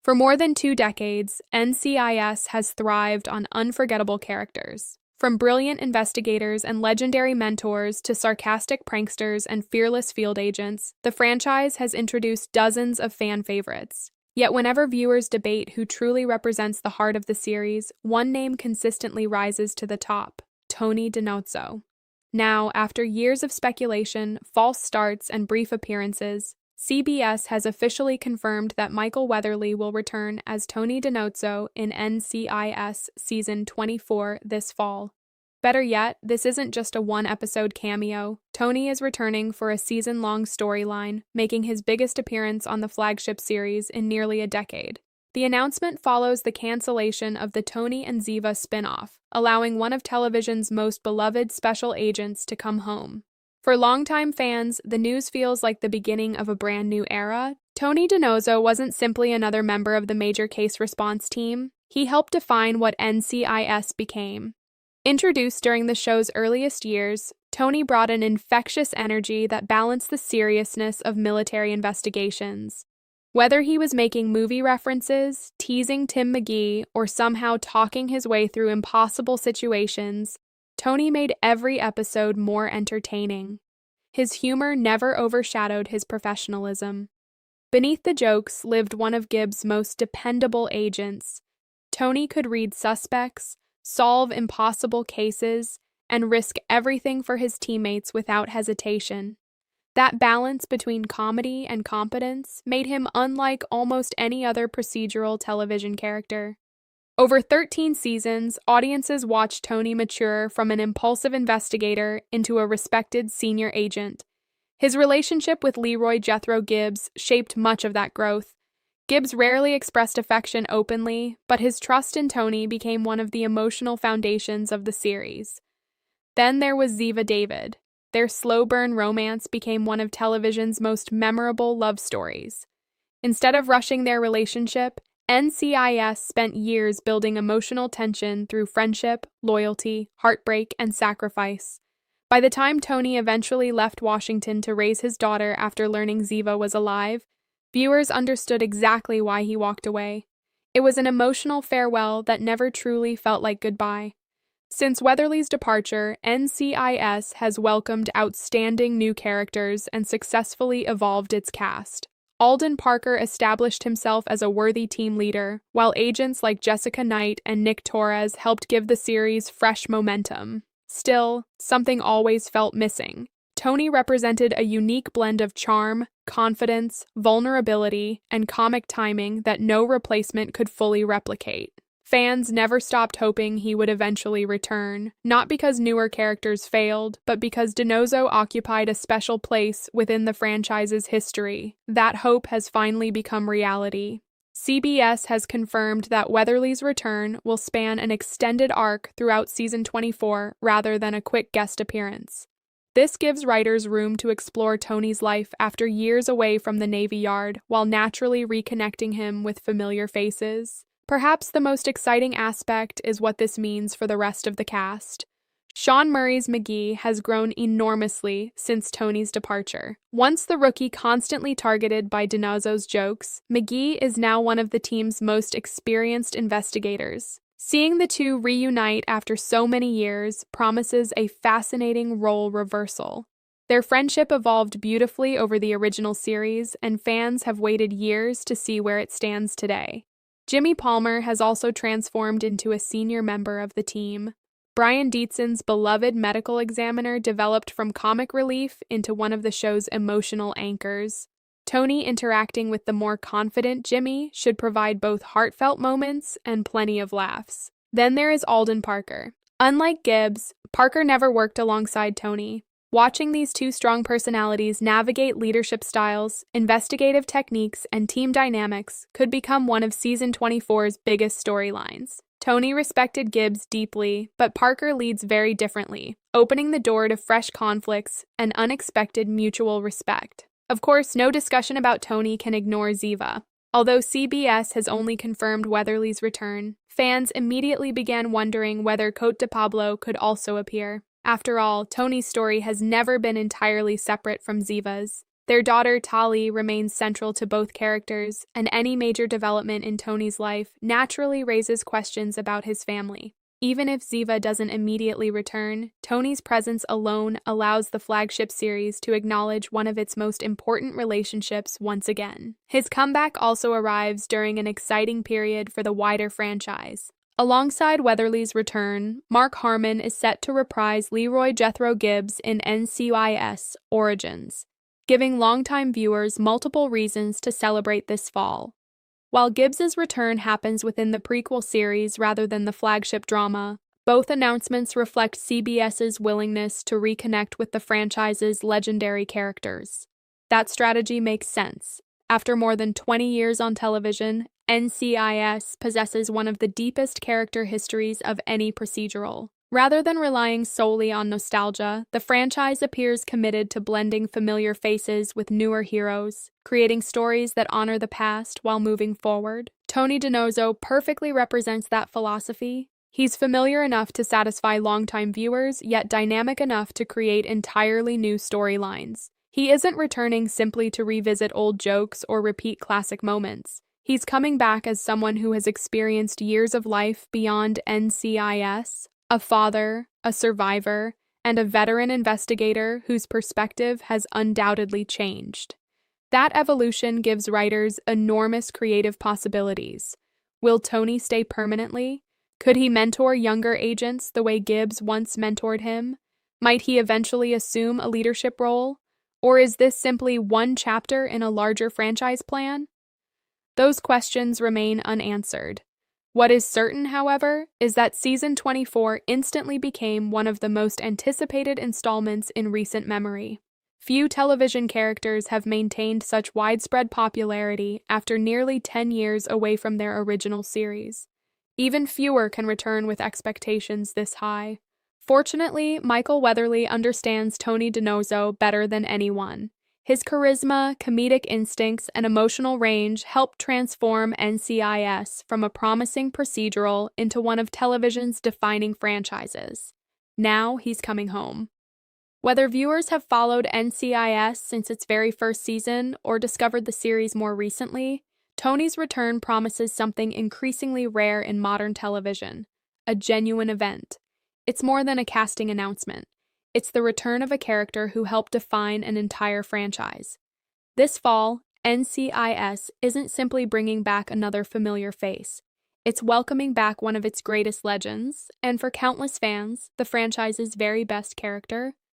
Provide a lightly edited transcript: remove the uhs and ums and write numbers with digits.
For more than 2 decades, NCIS has thrived on unforgettable characters. From brilliant investigators and legendary mentors to sarcastic pranksters and fearless field agents, the franchise has introduced dozens of fan favorites. Yet whenever viewers debate who truly represents the heart of the series, one name consistently rises to the top: Tony DiNozzo. Now, after years of speculation, false starts, and brief appearances, CBS has officially confirmed that Michael Weatherly will return as Tony DiNozzo in NCIS Season 24 this fall. Better yet, this isn't just a one-episode cameo. Tony is returning for a season-long storyline, making his biggest appearance on the flagship series in nearly a decade. The announcement follows the cancellation of the Tony and Ziva spin-off, allowing one of television's most beloved special agents to come home. For longtime fans, the news feels like the beginning of a brand new era. Tony DiNozzo wasn't simply another member of the major case response team. He helped define what NCIS became. Introduced during the show's earliest years, Tony brought an infectious energy that balanced the seriousness of military investigations. Whether he was making movie references, teasing Tim McGee, or somehow talking his way through impossible situations, Tony made every episode more entertaining. His humor never overshadowed his professionalism. Beneath the jokes lived one of Gibbs' most dependable agents. Tony could read suspects, solve impossible cases, and risk everything for his teammates without hesitation. That balance between comedy and competence made him unlike almost any other procedural television character. Over 13 seasons, audiences watched Tony mature from an impulsive investigator into a respected senior agent. His relationship with Leroy Jethro Gibbs shaped much of that growth. Gibbs rarely expressed affection openly, but his trust in Tony became one of the emotional foundations of the series. Then there was Ziva David. Their slow-burn romance became one of television's most memorable love stories. Instead of rushing their relationship, NCIS spent years building emotional tension through friendship, loyalty, heartbreak, and sacrifice. By the time Tony eventually left Washington to raise his daughter after learning Ziva was alive, viewers understood exactly why he walked away. It was an emotional farewell that never truly felt like goodbye. Since Weatherly's departure, NCIS has welcomed outstanding new characters and successfully evolved its cast. Alden Parker established himself as a worthy team leader, while agents like Jessica Knight and Nick Torres helped give the series fresh momentum. Still, something always felt missing. Tony represented a unique blend of charm, confidence, vulnerability, and comic timing that no replacement could fully replicate. Fans never stopped hoping he would eventually return, not because newer characters failed, but because DiNozzo occupied a special place within the franchise's history. That hope has finally become reality. CBS has confirmed that Weatherly's return will span an extended arc throughout Season 24 rather than a quick guest appearance. This gives writers room to explore Tony's life after years away from the Navy Yard, while naturally reconnecting him with familiar faces. Perhaps the most exciting aspect is what this means for the rest of the cast. Sean Murray's McGee has grown enormously since Tony's departure. Once the rookie constantly targeted by DiNozzo's jokes, McGee is now one of the team's most experienced investigators. Seeing the two reunite after so many years promises a fascinating role reversal. Their friendship evolved beautifully over the original series, and fans have waited years to see where it stands today. Jimmy Palmer has also transformed into a senior member of the team. Brian Dietzon's beloved medical examiner developed from comic relief into one of the show's emotional anchors. Tony interacting with the more confident Jimmy should provide both heartfelt moments and plenty of laughs. Then there is Alden Parker. Unlike Gibbs, Parker never worked alongside Tony. Watching these two strong personalities navigate leadership styles, investigative techniques, and team dynamics could become one of Season 24's biggest storylines. Tony respected Gibbs deeply, but Parker leads very differently, opening the door to fresh conflicts and unexpected mutual respect. Of course, no discussion about Tony can ignore Ziva. Although CBS has only confirmed Weatherly's return, fans immediately began wondering whether Cote de Pablo could also appear. After all, Tony's story has never been entirely separate from Ziva's. Their daughter Tali remains central to both characters, and any major development in Tony's life naturally raises questions about his family. Even if Ziva doesn't immediately return, Tony's presence alone allows the flagship series to acknowledge one of its most important relationships once again. His comeback also arrives during an exciting period for the wider franchise. Alongside Weatherly's return, Mark Harmon is set to reprise Leroy Jethro Gibbs in NCIS Origins, giving longtime viewers multiple reasons to celebrate this fall. While Gibbs's return happens within the prequel series rather than the flagship drama, both announcements reflect CBS's willingness to reconnect with the franchise's legendary characters. That strategy makes sense. After more than 20 years on television, NCIS possesses one of the deepest character histories of any procedural. Rather than relying solely on nostalgia, the franchise appears committed to blending familiar faces with newer heroes, creating stories that honor the past while moving forward. Tony DiNozzo perfectly represents that philosophy. He's familiar enough to satisfy longtime viewers, yet dynamic enough to create entirely new storylines. He isn't returning simply to revisit old jokes or repeat classic moments. He's coming back as someone who has experienced years of life beyond NCIS, a father, a survivor, and a veteran investigator whose perspective has undoubtedly changed. That evolution gives writers enormous creative possibilities. Will Tony stay permanently? Could he mentor younger agents the way Gibbs once mentored him? Might he eventually assume a leadership role? Or is this simply one chapter in a larger franchise plan? Those questions remain unanswered. What is certain, however, is that Season 24 instantly became one of the most anticipated installments in recent memory. Few television characters have maintained such widespread popularity after nearly 10 years away from their original series. Even fewer can return with expectations this high. Fortunately, Michael Weatherly understands Tony DiNozzo better than anyone. His charisma, comedic instincts, and emotional range helped transform NCIS from a promising procedural into one of television's defining franchises. Now he's coming home. Whether viewers have followed NCIS since its very first season or discovered the series more recently, Tony's return promises something increasingly rare in modern television: a genuine event. It's more than a casting announcement. It's the return of a character who helped define an entire franchise. This fall, NCIS isn't simply bringing back another familiar face. It's welcoming back one of its greatest legends, and for countless fans, the franchise's very best character.